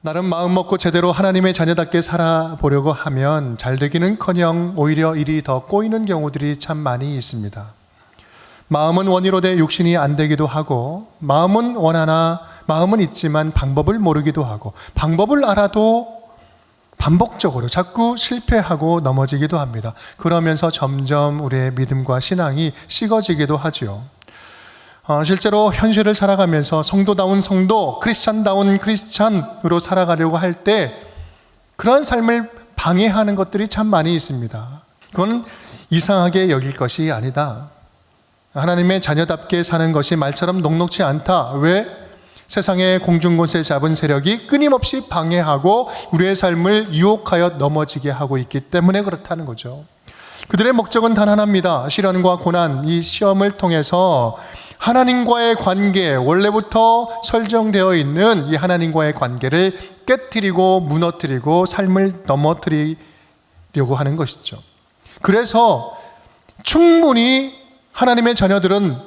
나름 마음 먹고 제대로 하나님의 자녀답게 살아보려고 하면 잘 되기는커녕 오히려 일이 더 꼬이는 경우들이 참 많이 있습니다. 마음은 원이로되 육신이 안 되기도 하고, 마음은 원하나 마음은 있지만 방법을 모르기도 하고, 방법을 알아도 반복적으로 자꾸 실패하고 넘어지기도 합니다. 그러면서 점점 우리의 믿음과 신앙이 식어지기도 하지요. 실제로 현실을 살아가면서 성도다운 성도, 크리스찬다운 크리스찬으로 살아가려고 할 때 그러한 삶을 방해하는 것들이 참 많이 있습니다. 그건 이상하게 여길 것이 아니다. 하나님의 자녀답게 사는 것이 말처럼 녹록지 않다. 왜? 세상의 공중곳에 잡은 세력이 끊임없이 방해하고 우리의 삶을 유혹하여 넘어지게 하고 있기 때문에 그렇다는 거죠. 그들의 목적은 단 하나입니다. 시련과 고난, 이 시험을 통해서 하나님과의 관계, 원래부터 설정되어 있는 이 하나님과의 관계를 깨트리고 무너뜨리고 삶을 넘어뜨리려고 하는 것이죠. 그래서 충분히 하나님의 자녀들은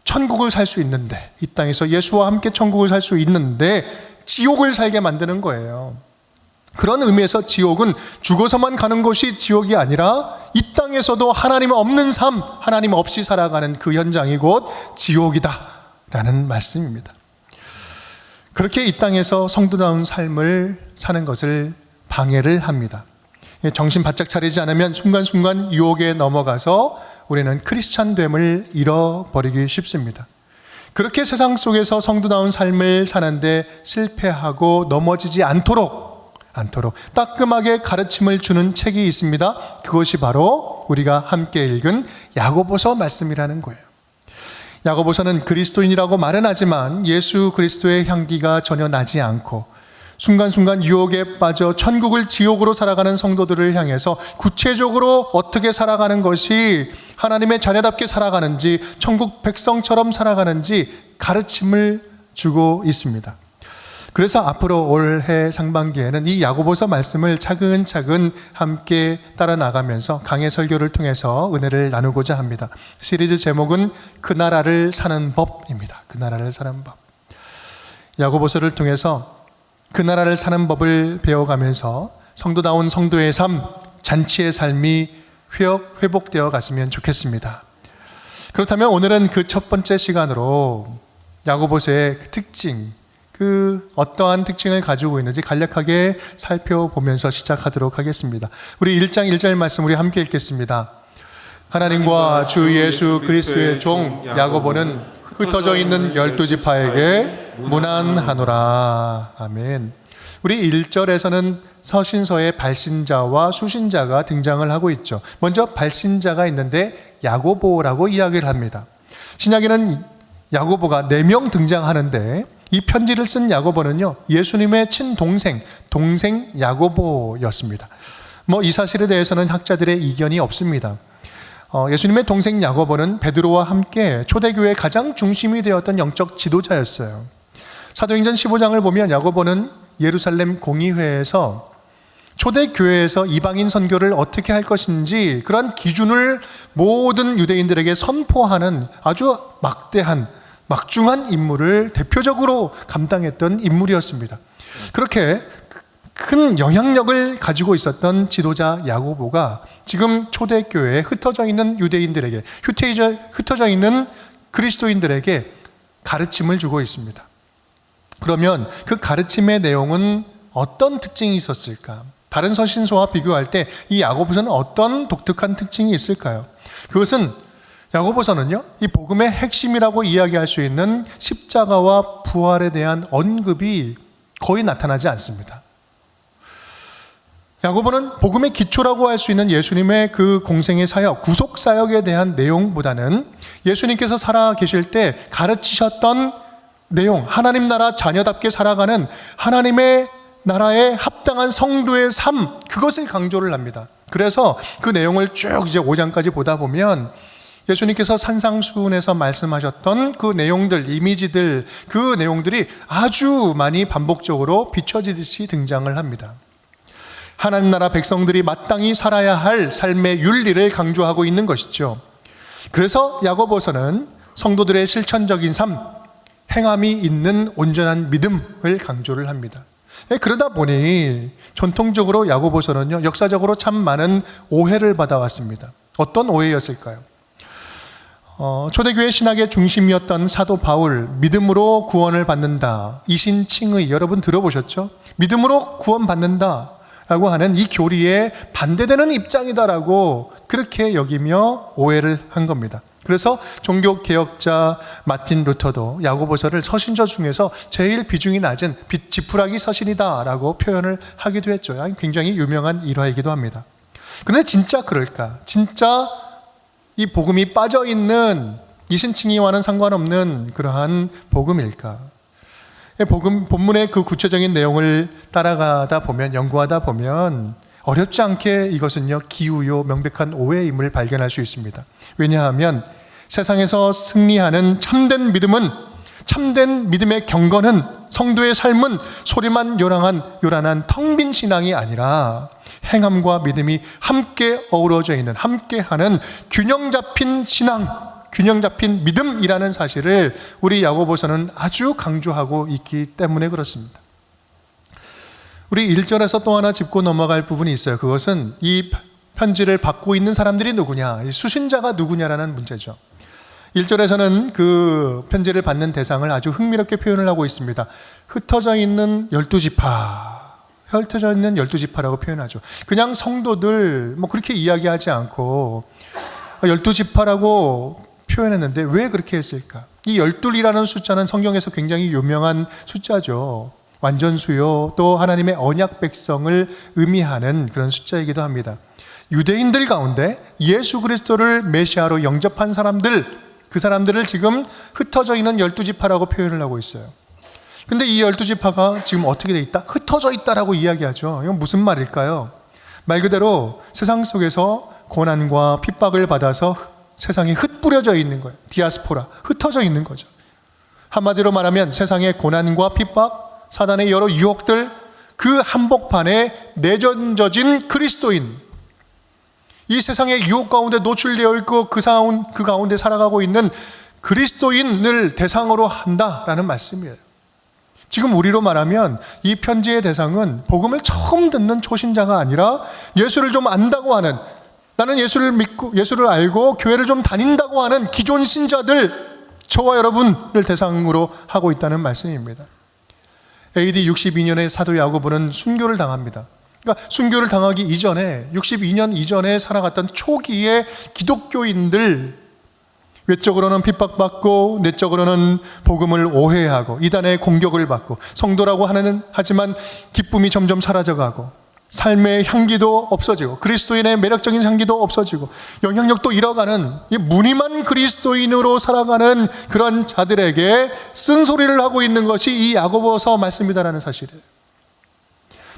천국을 살 수 있는데, 이 땅에서 예수와 함께 천국을 살 수 있는데 지옥을 살게 만드는 거예요. 그런 의미에서 지옥은 죽어서만 가는 것이 지옥이 아니라 이 땅에서도 하나님 없는 삶, 하나님 없이 살아가는 그 현장이 곧 지옥이다 라는 말씀입니다. 그렇게 이 땅에서 성도다운 삶을 사는 것을 방해를 합니다. 정신 바짝 차리지 않으면 순간순간 유혹에 넘어가서 우리는 크리스찬됨을 잃어버리기 쉽습니다. 그렇게 세상 속에서 성도다운 삶을 사는데 실패하고 넘어지지 않도록 따끔하게 가르침을 주는 책이 있습니다. 그것이 바로 우리가 함께 읽은 야고보서 말씀이라는 거예요. 야고보서는 그리스도인이라고 말은 하지만 예수 그리스도의 향기가 전혀 나지 않고 순간순간 유혹에 빠져 천국을 지옥으로 살아가는 성도들을 향해서 구체적으로 어떻게 살아가는 것이 하나님의 자녀답게 살아가는지, 천국 백성처럼 살아가는지 가르침을 주고 있습니다. 그래서 앞으로 올해 상반기에는 이 야고보서 말씀을 차근차근 함께 따라 나가면서 강해 설교를 통해서 은혜를 나누고자 합니다. 시리즈 제목은 그 나라를 사는 법입니다. 그 나라를 사는 법. 야고보서를 통해서 그 나라를 사는 법을 배워가면서 성도다운 성도의 삶, 잔치의 삶이 회복되어 갔으면 좋겠습니다. 그렇다면 오늘은 그 첫 번째 시간으로 야고보서의 특징, 그 어떠한 특징을 가지고 있는지 간략하게 살펴보면서 시작하도록 하겠습니다. 우리 1장 1절 말씀 우리 함께 읽겠습니다. 하나님과 주 예수 그리스도의 종 야고보는 흩어져 있는 12지파에게 문안하노라. 아멘. 우리 1절에서는 서신서의 발신자와 수신자가 등장을 하고 있죠. 먼저 발신자가 있는데 야고보라고 이야기를 합니다. 신약에는 야고보가 4명 등장하는데 이 편지를 쓴 야고보는요, 예수님의 친동생, 동생 야고보였습니다. 이 사실에 대해서는 학자들의 이견이 없습니다. 예수님의 동생 야고보는 베드로와 함께 초대교회의 가장 중심이 되었던 영적 지도자였어요. 사도행전 15장을 보면 야고보는 예루살렘 공의회에서 초대교회에서 이방인 선교를 어떻게 할 것인지 그런 기준을 모든 유대인들에게 선포하는 아주 막중한 임무를 대표적으로 감당했던 인물이었습니다. 그렇게 큰 영향력을 가지고 있었던 지도자 야고보가 지금 초대교회에 흩어져 있는 유대인들에게, 흩어져 있는 그리스도인들에게 가르침을 주고 있습니다. 그러면 그 가르침의 내용은 어떤 특징이 있었을까? 다른 서신서와 비교할 때 이 야고보서는 어떤 독특한 특징이 있을까요? 그것은 야고보서는요, 이 복음의 핵심이라고 이야기할 수 있는 십자가와 부활에 대한 언급이 거의 나타나지 않습니다. 야고보는 복음의 기초라고 할 수 있는 예수님의 그 공생의 사역, 구속 사역에 대한 내용보다는 예수님께서 살아 계실 때 가르치셨던 내용, 하나님 나라 자녀답게 살아가는 하나님의 나라에 합당한 성도의 삶, 그것을 강조를 합니다. 그래서 그 내용을 쭉 이제 5장까지 보다 보면 예수님께서 산상수훈에서 말씀하셨던 그 내용들, 이미지들, 그 내용들이 아주 많이 반복적으로 비춰지듯이 등장을 합니다. 하나님 나라 백성들이 마땅히 살아야 할 삶의 윤리를 강조하고 있는 것이죠. 그래서 야고보서는 성도들의 실천적인 삶, 행함이 있는 온전한 믿음을 강조를 합니다. 그러다 보니 전통적으로 야고보서는요, 역사적으로 참 많은 오해를 받아왔습니다. 어떤 오해였을까요? 초대교회 신학의 중심이었던 사도 바울, 믿음으로 구원을 받는다, 이신칭의, 여러분 들어보셨죠? 믿음으로 구원받는다 라고 하는 이 교리에 반대되는 입장이다라고 그렇게 여기며 오해를 한 겁니다. 그래서 종교개혁자 마틴 루터도 야고보서를 서신서 중에서 제일 비중이 낮은 지푸라기 서신이다라고 표현을 하기도 했죠. 굉장히 유명한 일화이기도 합니다. 그런데 진짜 그럴까? 진짜 이 복음이 빠져있는 이신칭의와는 상관없는 그러한 복음일까? 본문의 그 구체적인 내용을 따라가다 보면, 연구하다 보면 어렵지 않게 이것은요, 기우요 명백한 오해임을 발견할 수 있습니다. 왜냐하면 세상에서 승리하는 참된 믿음은, 참된 믿음의 경건은, 성도의 삶은 소리만 요란한 텅 빈 신앙이 아니라 행함과 믿음이 함께 어우러져 있는, 함께하는 균형 잡힌 신앙, 균형 잡힌 믿음이라는 사실을 우리 야고보서는 아주 강조하고 있기 때문에 그렇습니다. 우리 1절에서 또 하나 짚고 넘어갈 부분이 있어요. 그것은 이 편지를 받고 있는 사람들이 누구냐, 수신자가 누구냐라는 문제죠. 1절에서는 그 편지를 받는 대상을 아주 흥미롭게 표현을 하고 있습니다. 흩어져 있는 12지파, 흩어져 있는 12지파라고 표현하죠. 그냥 성도들 그렇게 이야기하지 않고 12지파라고 표현했는데 왜 그렇게 했을까? 이 12이라는 숫자는 성경에서 굉장히 유명한 숫자죠. 완전수요, 또 하나님의 언약 백성을 의미하는 그런 숫자이기도 합니다. 유대인들 가운데 예수 그리스도를 메시아로 영접한 사람들, 그 사람들을 지금 흩어져 있는 12지파라고 표현을 하고 있어요. 근데 이 12지파가 지금 어떻게 돼 있다? 흩어져 있다라고 이야기하죠. 이건 무슨 말일까요? 말 그대로 세상 속에서 고난과 핍박을 받아서 세상에 흩뿌려져 있는 거예요. 디아스포라, 흩어져 있는 거죠. 한마디로 말하면 세상의 고난과 핍박, 사단의 여러 유혹들, 그 한복판에 내던져진 그리스도인, 이 세상의 유혹 가운데 노출되어 있고 그 가운데 살아가고 있는 그리스도인을 대상으로 한다라는 말씀이에요. 지금 우리로 말하면 이 편지의 대상은 복음을 처음 듣는 초신자가 아니라 예수를 좀 안다고 하는, 나는 예수를 믿고 예수를 알고 교회를 좀 다닌다고 하는 기존 신자들, 저와 여러분을 대상으로 하고 있다는 말씀입니다. AD 62년에 사도 야고보는 순교를 당합니다. 그러니까 순교를 당하기 이전에 62년 이전에 살아갔던 초기의 기독교인들, 외적으로는 핍박받고 내적으로는 복음을 오해하고 이단의 공격을 받고 성도라고 하지만 기쁨이 점점 사라져가고 삶의 향기도 없어지고 그리스도인의 매력적인 향기도 없어지고 영향력도 잃어가는 이 무늬만 그리스도인으로 살아가는 그런 자들에게 쓴소리를 하고 있는 것이 이 야고보서 말씀이다라는 사실이에요.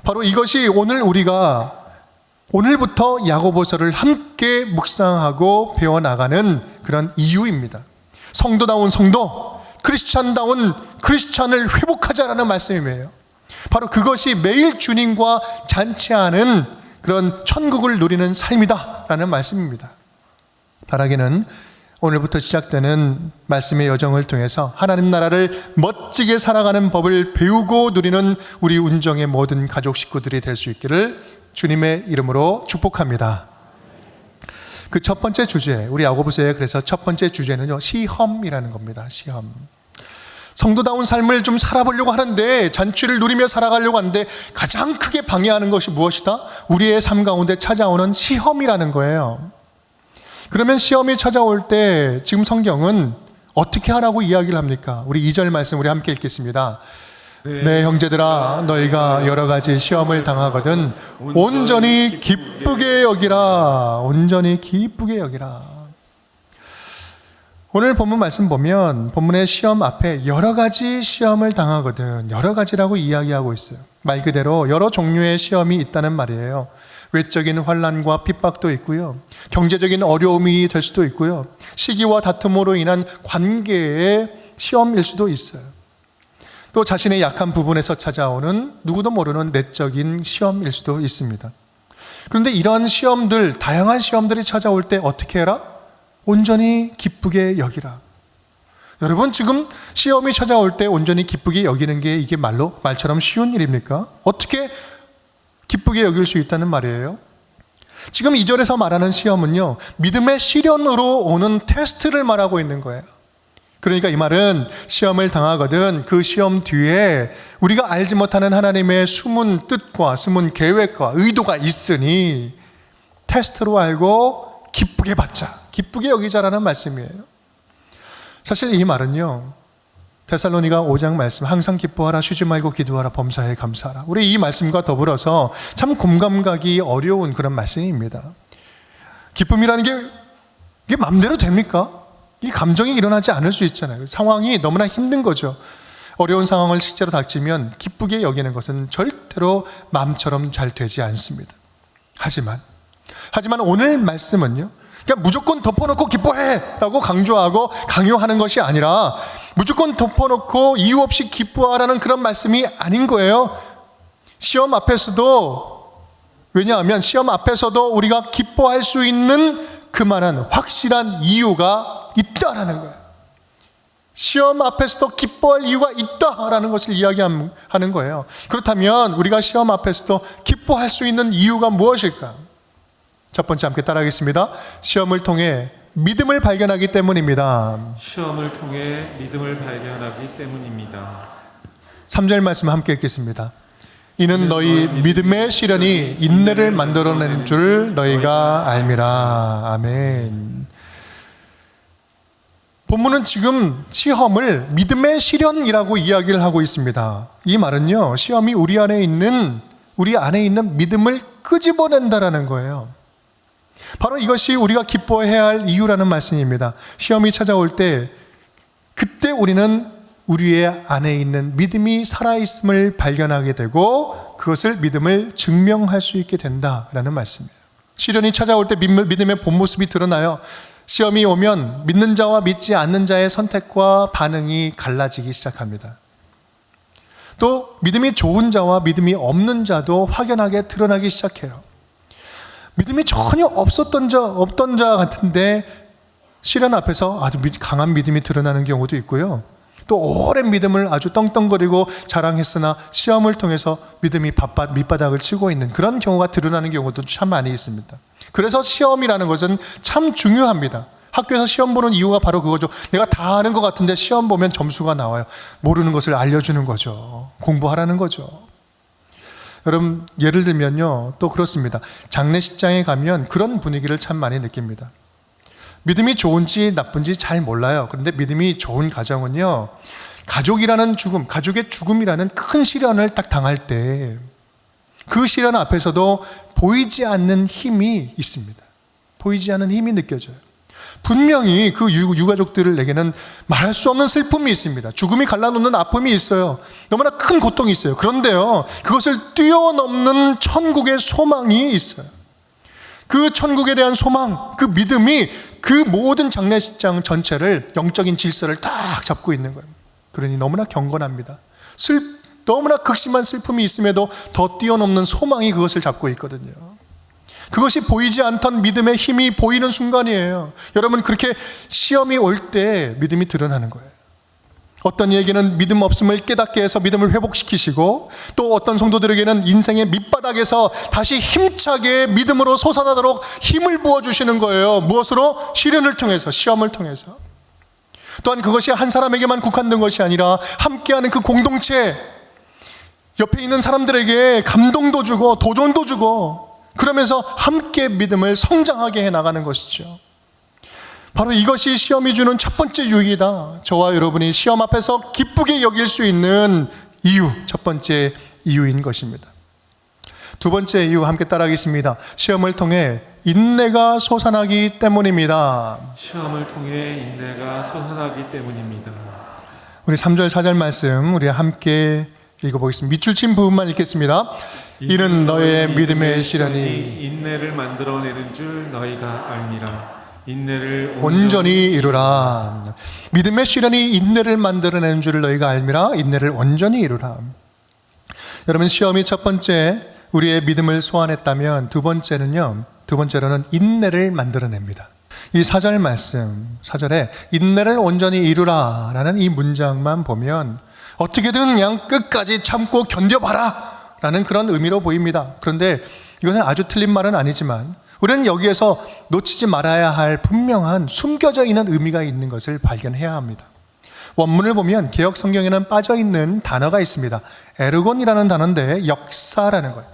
바로 이것이 오늘 우리가 오늘부터 야고보서를 함께 묵상하고 배워나가는 그런 이유입니다. 성도다운 성도, 크리스찬다운 크리스찬을 회복하자라는 말씀이에요. 바로 그것이 매일 주님과 잔치하는 그런 천국을 누리는 삶이다라는 말씀입니다. 바라기는 오늘부터 시작되는 말씀의 여정을 통해서 하나님 나라를 멋지게 살아가는 법을 배우고 누리는 우리 운정의 모든 가족 식구들이 될 수 있기를 주님의 이름으로 축복합니다. 그 첫 번째 주제, 우리 야고보서의 그래서 첫 번째 주제는요, 시험이라는 겁니다. 시험. 성도다운 삶을 좀 살아보려고 하는데, 잔치를 누리며 살아가려고 하는데 가장 크게 방해하는 것이 무엇이다? 우리의 삶 가운데 찾아오는 시험이라는 거예요. 그러면 시험이 찾아올 때 지금 성경은 어떻게 하라고 이야기를 합니까? 우리 2절 말씀 우리 함께 읽겠습니다. 네, 형제들아, 너희가 여러 가지 시험을 당하거든 온전히 기쁘게 여기라. 온전히 기쁘게 여기라. 오늘 본문 말씀 보면 본문의 시험 앞에 여러 가지 시험을 당하거든, 여러 가지라고 이야기하고 있어요. 말 그대로 여러 종류의 시험이 있다는 말이에요. 외적인 환난과 핍박도 있고요, 경제적인 어려움이 될 수도 있고요, 시기와 다툼으로 인한 관계의 시험일 수도 있어요. 또 자신의 약한 부분에서 찾아오는 누구도 모르는 내적인 시험일 수도 있습니다. 그런데 이런 시험들, 다양한 시험들이 찾아올 때 어떻게 해라? 온전히 기쁘게 여기라. 여러분, 지금 시험이 찾아올 때 온전히 기쁘게 여기는 게 이게 말처럼 쉬운 일입니까? 어떻게 기쁘게 여길 수 있다는 말이에요? 지금 2절에서 말하는 시험은요, 믿음의 시련으로 오는 테스트를 말하고 있는 거예요. 그러니까 이 말은 시험을 당하거든 그 시험 뒤에 우리가 알지 못하는 하나님의 숨은 뜻과 숨은 계획과 의도가 있으니 테스트로 알고 기쁘게 받자, 기쁘게 여기자라는 말씀이에요. 사실 이 말은요, 데살로니가 5장 말씀, 항상 기뻐하라, 쉬지 말고 기도하라, 범사에 감사하라, 우리 이 말씀과 더불어서 참 공감 가기 어려운 그런 말씀입니다. 기쁨이라는 게 이게 마음대로 됩니까? 이 감정이 일어나지 않을 수 있잖아요. 상황이 너무나 힘든 거죠. 어려운 상황을 실제로 닥치면 기쁘게 여기는 것은 절대로 마음처럼 잘 되지 않습니다. 하지만 오늘 말씀은요, 그냥 무조건 덮어놓고 기뻐해 라고 강조하고 강요하는 것이 아니라 무조건 덮어놓고 이유 없이 기뻐하라는 그런 말씀이 아닌 거예요. 시험 앞에서도, 왜냐하면 시험 앞에서도 우리가 기뻐할 수 있는 그만한 확실한 이유가 있다라는 거예요. 시험 앞에서도 기뻐할 이유가 있다라는 것을 이야기하는 거예요. 그렇다면 우리가 시험 앞에서도 기뻐할 수 있는 이유가 무엇일까? 첫 번째, 함께 따라하겠습니다. 시험을 통해 믿음을 발견하기 때문입니다. 시험을 통해 믿음을 발견하기 때문입니다. 3절 말씀 함께 읽겠습니다. 이는 너희 믿음의 시련이 인내를 만들어낸 줄 너희가 알미라. 아멘. 본문은 지금 시험을 믿음의 시련이라고 이야기를 하고 있습니다. 이 말은요, 시험이 우리 안에 있는 믿음을 끄집어낸다라는 거예요. 바로 이것이 우리가 기뻐해야 할 이유라는 말씀입니다. 시험이 찾아올 때 그때 우리는 우리의 안에 있는 믿음이 살아있음을 발견하게 되고 그것을 믿음을 증명할 수 있게 된다라는 말씀이에요. 시련이 찾아올 때 믿음의 본 모습이 드러나요. 시험이 오면 믿는 자와 믿지 않는 자의 선택과 반응이 갈라지기 시작합니다. 또 믿음이 좋은 자와 믿음이 없는 자도 확연하게 드러나기 시작해요. 믿음이 전혀 없던 자 같은데 시련 앞에서 아주 강한 믿음이 드러나는 경우도 있고요. 또 오랜 믿음을 아주 떵떵거리고 자랑했으나 시험을 통해서 믿음이 밑바닥을 치고 있는 그런 경우가 드러나는 경우도 참 많이 있습니다. 그래서 시험이라는 것은 참 중요합니다. 학교에서 시험 보는 이유가 바로 그거죠. 내가 다 아는 것 같은데 시험 보면 점수가 나와요. 모르는 것을 알려주는 거죠. 공부하라는 거죠. 여러분, 예를 들면요, 또 그렇습니다. 장례식장에 가면 그런 분위기를 참 많이 느낍니다. 믿음이 좋은지 나쁜지 잘 몰라요. 그런데 믿음이 좋은 가정은요, 가족의 죽음이라는 큰 시련을 딱 당할 때 그 시련 앞에서도 보이지 않는 힘이 있습니다. 보이지 않는 힘이 느껴져요. 분명히 그 유가족들에게는 말할 수 없는 슬픔이 있습니다. 죽음이 갈라놓는 아픔이 있어요. 너무나 큰 고통이 있어요. 그런데요, 그것을 뛰어넘는 천국의 소망이 있어요. 그 천국에 대한 소망, 그 믿음이 그 모든 장례식장 전체를, 영적인 질서를 딱 잡고 있는 거예요. 그러니 너무나 경건합니다. 너무나 극심한 슬픔이 있음에도 더 뛰어넘는 소망이 그것을 잡고 있거든요. 그것이 보이지 않던 믿음의 힘이 보이는 순간이에요. 여러분, 그렇게 시험이 올 때 믿음이 드러나는 거예요. 어떤 이에게는 믿음 없음을 깨닫게 해서 믿음을 회복시키시고, 또 어떤 성도들에게는 인생의 밑바닥에서 다시 힘차게 믿음으로 솟아나도록 힘을 부어주시는 거예요. 무엇으로? 시련을 통해서, 시험을 통해서. 또한 그것이 한 사람에게만 국한된 것이 아니라 함께하는 그 공동체, 옆에 있는 사람들에게 감동도 주고 도전도 주고, 그러면서 함께 믿음을 성장하게 해나가는 것이죠. 바로 이것이 시험이 주는 첫 번째 유익이다. 저와 여러분이 시험 앞에서 기쁘게 여길 수 있는 이유, 첫 번째 이유인 것입니다. 두 번째 이유 함께 따라하겠습니다. 시험을 통해 인내가 솟아나기 때문입니다. 시험을 통해 인내가 솟아나기 때문입니다. 우리 3절 4절 말씀 우리 함께 읽어보겠습니다. 밑줄 친 부분만 읽겠습니다. 이는 너의 믿음의 시련이 인내를 만들어내는 줄 너희가 알미라. 인내를 온전히 이루라. 믿음의 시련이 인내를 만들어내는 줄 너희가 알미라. 인내를 온전히 이루라. 여러분, 시험이 첫 번째 우리의 믿음을 소환했다면 두 번째로는 인내를 만들어냅니다. 이 4절 말씀, 4절에 인내를 온전히 이루라 라는 이 문장만 보면 어떻게든 그냥 끝까지 참고 견뎌봐라 라는 그런 의미로 보입니다. 그런데 이것은 아주 틀린 말은 아니지만 우리는 여기에서 놓치지 말아야 할 분명한 숨겨져 있는 의미가 있는 것을 발견해야 합니다. 원문을 보면 개역 성경에는 빠져있는 단어가 있습니다. 에르곤이라는 단어인데 역사라는 거예요.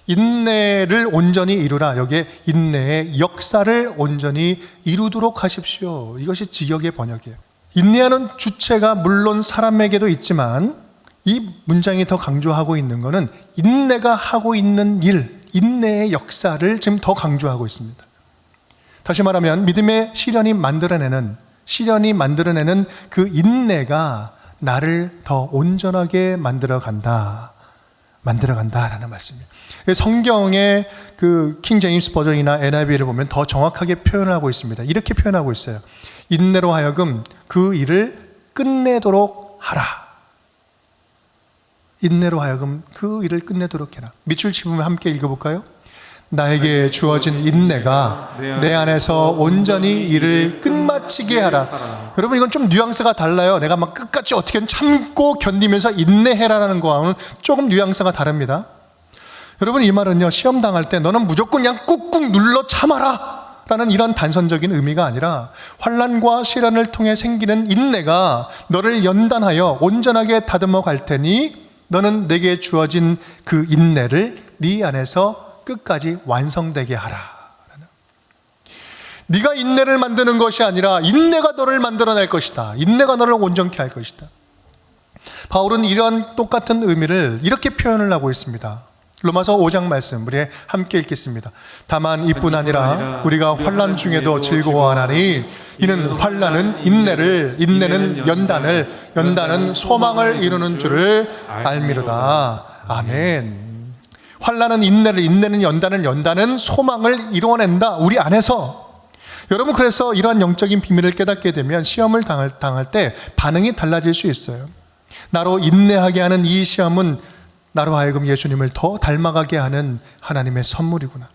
인내를 온전히 이루라. 여기에 인내의 역사를 온전히 이루도록 하십시오. 이것이 직역의 번역이에요. 인내하는 주체가 물론 사람에게도 있지만 이 문장이 더 강조하고 있는 것은 인내가 하고 있는 일, 인내의 역사를 지금 더 강조하고 있습니다. 다시 말하면 믿음의 시련이 만들어내는 그 인내가 나를 더 온전하게 만들어간다라는 말씀이에요. 성경의 그 킹 제임스 버전이나 NIV를 보면 더 정확하게 표현하고 있습니다. 이렇게 표현하고 있어요. 인내로 하여금 그 일을 끝내도록 하라. 인내로 하여금 그 일을 끝내도록 해라. 밑줄 짚으면 함께 읽어볼까요? 나에게 주어진 인내가 내 안에서 온전히 일을 끝마치게 하라. 여러분, 이건 좀 뉘앙스가 달라요. 내가 막 끝까지 어떻게든 참고 견디면서 인내해라라는 거와는 조금 뉘앙스가 다릅니다. 여러분, 이 말은요, 시험 당할 때 너는 무조건 그냥 꾹꾹 눌러 참아라 라는 이런 단선적인 의미가 아니라 환난과 시련을 통해 생기는 인내가 너를 연단하여 온전하게 다듬어 갈 테니 너는 내게 주어진 그 인내를 네 안에서 끝까지 완성되게 하라. 네가 인내를 만드는 것이 아니라 인내가 너를 만들어낼 것이다. 인내가 너를 온전케 할 것이다. 바울은 이런 똑같은 의미를 이렇게 표현을 하고 있습니다. 로마서 5장 말씀 우리 함께 읽겠습니다. 다만 이뿐 아니라 우리가 환난 중에도 즐거워하나니 이는 환난은 인내를, 인내는 연단을, 연단은 소망을 이루는 줄을 알미로다. 아멘. 환난은 인내를, 인내는 연단을, 연단은 소망을 이루어낸다. 우리 안에서. 여러분, 그래서 이러한 영적인 비밀을 깨닫게 되면 시험을 당할 때 반응이 달라질 수 있어요. 나로 인내하게 하는 이 시험은 나로 하여금 예수님을 더 닮아가게 하는 하나님의 선물이구나.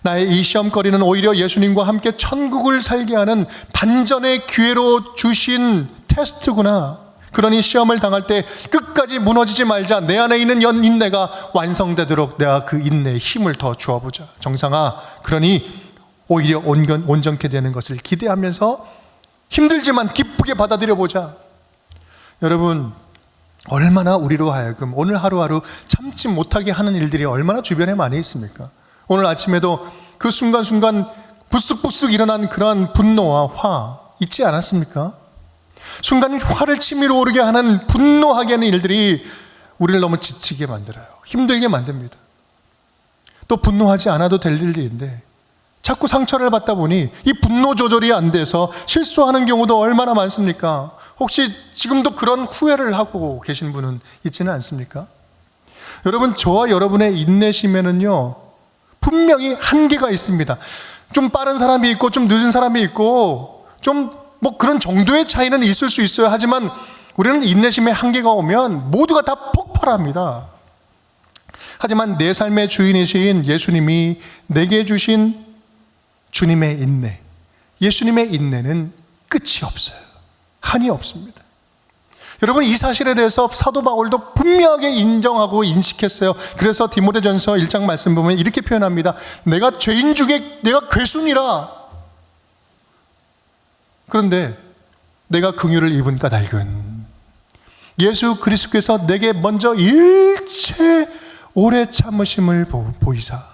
나의 이 시험거리는 오히려 예수님과 함께 천국을 살게 하는 반전의 기회로 주신 테스트구나. 그러니 시험을 당할 때 끝까지 무너지지 말자. 내 안에 있는 인내가 완성되도록 내가 그 인내에 힘을 더 주어보자. 정상아, 그러니 오히려 온전케 되는 것을 기대하면서 힘들지만 기쁘게 받아들여보자. 여러분, 얼마나 우리로 하여금 오늘 하루하루 참지 못하게 하는 일들이 얼마나 주변에 많이 있습니까? 오늘 아침에도 그 순간순간 부쓱부쓱 일어난 그러한 분노와 화 있지 않았습니까? 순간 화를 치밀어 오르게 하는 분노하게 하는 일들이 우리를 너무 지치게 만들어요. 힘들게 만듭니다. 또 분노하지 않아도 될 일들인데 자꾸 상처를 받다 보니 이 분노 조절이 안 돼서 실수하는 경우도 얼마나 많습니까? 혹시 지금도 그런 후회를 하고 계신 분은 있지는 않습니까? 여러분, 저와 여러분의 인내심에는요 분명히 한계가 있습니다. 좀 빠른 사람이 있고 좀 늦은 사람이 있고 좀 뭐 그런 정도의 차이는 있을 수 있어요. 하지만 우리는 인내심의 한계가 오면 모두가 다 폭발합니다. 하지만 내 삶의 주인이신 예수님이 내게 주신 주님의 인내, 예수님의 인내는 끝이 없어요. 한이 없습니다. 여러분, 이 사실에 대해서 사도 바울도 분명하게 인정하고 인식했어요. 그래서 디모데전서 1장 말씀 보면 이렇게 표현합니다. 내가 죄인 중에 내가 괴순이라. 그런데 내가 긍휼을 입은 까닭은 예수 그리스도께서 내게 먼저 일체 오래 참으심을 보이사.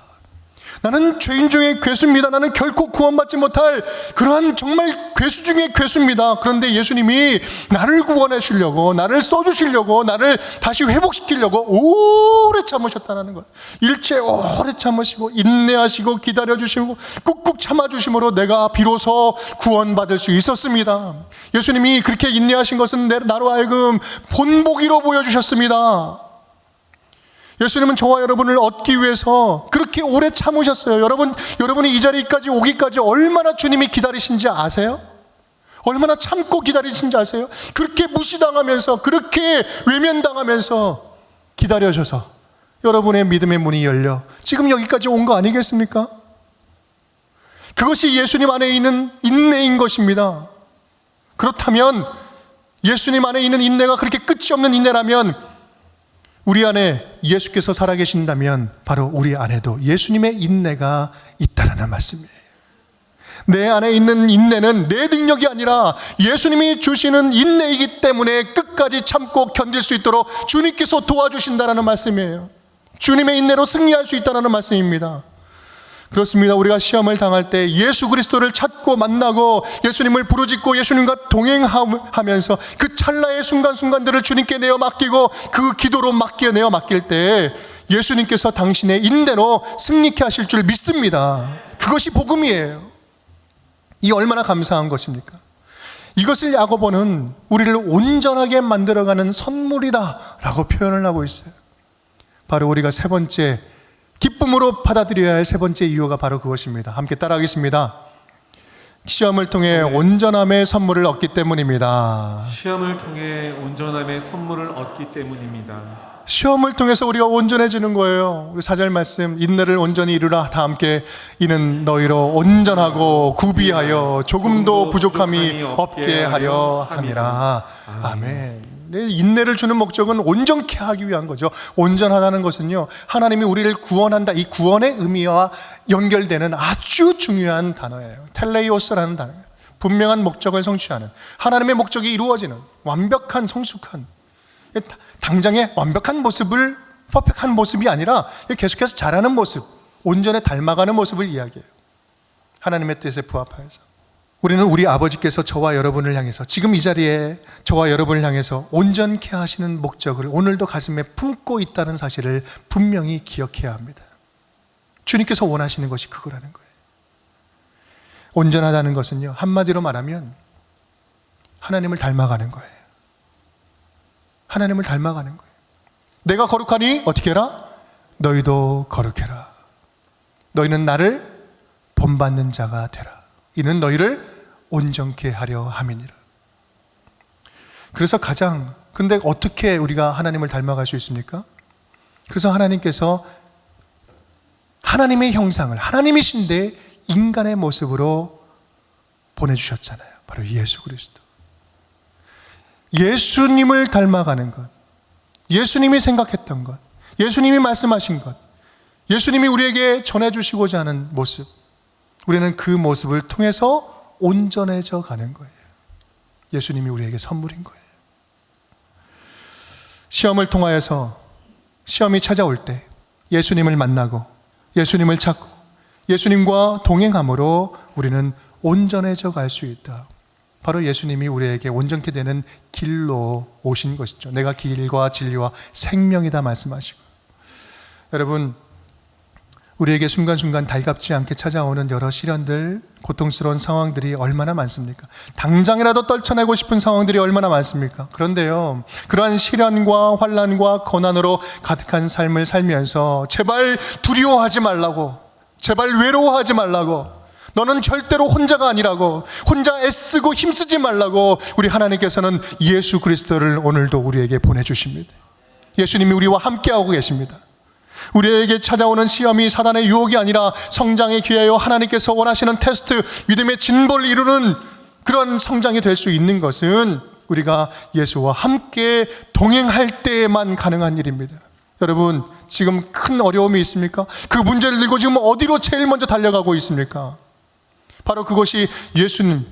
나는 죄인 중에 괴수입니다. 나는 결코 구원받지 못할 그러한 정말 괴수 중에 괴수입니다. 그런데 예수님이 나를 구원해 주려고, 나를 써주시려고, 나를 다시 회복시키려고 오래 참으셨다는 거예요. 일체 오래 참으시고 인내하시고 기다려주시고 꾹꾹 참아주심으로 내가 비로소 구원받을 수 있었습니다. 예수님이 그렇게 인내하신 것은 나로 하여금 본보기로 보여주셨습니다. 예수님은 저와 여러분을 얻기 위해서 그렇게 오래 참으셨어요. 여러분이 이 자리까지 오기까지 얼마나 주님이 기다리신지 아세요? 얼마나 참고 기다리신지 아세요? 그렇게 무시당하면서, 그렇게 외면당하면서 기다려줘서 여러분의 믿음의 문이 열려 지금 여기까지 온 거 아니겠습니까? 그것이 예수님 안에 있는 인내인 것입니다. 그렇다면 예수님 안에 있는 인내가 그렇게 끝이 없는 인내라면 우리 안에 예수께서 살아계신다면 바로 우리 안에도 예수님의 인내가 있다라는 말씀이에요. 내 안에 있는 인내는 내 능력이 아니라 예수님이 주시는 인내이기 때문에 끝까지 참고 견딜 수 있도록 주님께서 도와주신다라는 말씀이에요. 주님의 인내로 승리할 수 있다는 말씀입니다. 그렇습니다. 우리가 시험을 당할 때 예수 그리스도를 찾고 만나고 예수님을 부르짖고 예수님과 동행하면서 그 찰나의 순간순간들을 주님께 내어 맡기고 그 기도로 내어 맡길 때 예수님께서 당신의 인내로 승리케 하실 줄 믿습니다. 그것이 복음이에요. 이 얼마나 감사한 것입니까? 이것을 야고보는 우리를 온전하게 만들어가는 선물이다 라고 표현을 하고 있어요. 바로 우리가 세 번째 기쁨으로 받아들여야 할 세 번째 이유가 바로 그것입니다. 함께 따라하겠습니다. 시험을 통해 온전함의 선물을 얻기 때문입니다. 시험을 통해 온전함의 선물을 얻기 때문입니다. 시험을 통해서 우리가 온전해지는 거예요. 우리 4절 말씀, 인내를 온전히 이루라. 다 함께 이는 너희로 온전하고 구비하여 조금도 부족함이 없게 하려 함이라. 아멘. 인내를 주는 목적은 온전케 하기 위한 거죠. 온전하다는 것은요, 하나님이 우리를 구원한다, 이 구원의 의미와 연결되는 아주 중요한 단어예요. 텔레이오스라는 단어예요. 분명한 목적을 성취하는, 하나님의 목적이 이루어지는 완벽한 성숙한, 당장의 완벽한 모습을, 퍼펙트한 모습이 아니라 계속해서 자라는 모습, 온전히 닮아가는 모습을 이야기해요. 하나님의 뜻에 부합하여서. 우리는 우리 아버지께서 저와 여러분을 향해서, 지금 이 자리에 저와 여러분을 향해서 온전케 하시는 목적을 오늘도 가슴에 품고 있다는 사실을 분명히 기억해야 합니다. 주님께서 원하시는 것이 그거라는 거예요. 온전하다는 것은요, 한마디로 말하면 하나님을 닮아가는 거예요. 하나님을 닮아가는 거예요. 내가 거룩하니 어떻게 해라? 너희도 거룩해라. 너희는 나를 본받는 자가 되라. 이는 너희를 온전케 하려 함이니라. 그래서 근데 어떻게 우리가 하나님을 닮아갈 수 있습니까? 그래서 하나님께서 하나님의 형상을, 하나님이신데 인간의 모습으로 보내주셨잖아요. 바로 예수 그리스도. 예수님을 닮아가는 것, 예수님이 생각했던 것, 예수님이 말씀하신 것, 예수님이 우리에게 전해주시고자 하는 모습, 우리는 그 모습을 통해서 온전해져 가는 거예요. 예수님이 우리에게 선물인 거예요. 시험을 통하여서, 시험이 찾아올 때 예수님을 만나고 예수님을 찾고 예수님과 동행함으로 우리는 온전해져 갈 수 있다. 바로 예수님이 우리에게 온전케 되는 길로 오신 것이죠. 내가 길과 진리와 생명이다 말씀하시고. 여러분, 우리에게 순간순간 달갑지 않게 찾아오는 여러 시련들, 고통스러운 상황들이 얼마나 많습니까? 당장이라도 떨쳐내고 싶은 상황들이 얼마나 많습니까? 그런데요, 그러한 시련과 환난과 고난으로 가득한 삶을 살면서 제발 두려워하지 말라고, 제발 외로워하지 말라고, 너는 절대로 혼자가 아니라고, 혼자 애쓰고 힘쓰지 말라고 우리 하나님께서는 예수 그리스도를 오늘도 우리에게 보내주십니다. 예수님이 우리와 함께하고 계십니다. 우리에게 찾아오는 시험이 사단의 유혹이 아니라 성장의 기회요, 하나님께서 원하시는 테스트, 믿음의 진보를 이루는 그런 성장이 될 수 있는 것은 우리가 예수와 함께 동행할 때에만 가능한 일입니다. 여러분, 지금 큰 어려움이 있습니까? 그 문제를 들고 지금 어디로 제일 먼저 달려가고 있습니까? 바로 그것이 예수님,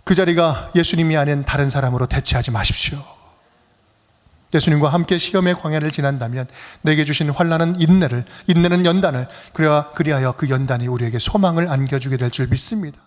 그 자리가 예수님이 아닌 다른 사람으로 대체하지 마십시오. 예수님과 함께 시험의 광야를 지난다면 내게 주신 환난은 인내는 연단을, 그리하여 그 연단이 우리에게 소망을 안겨주게 될 줄 믿습니다.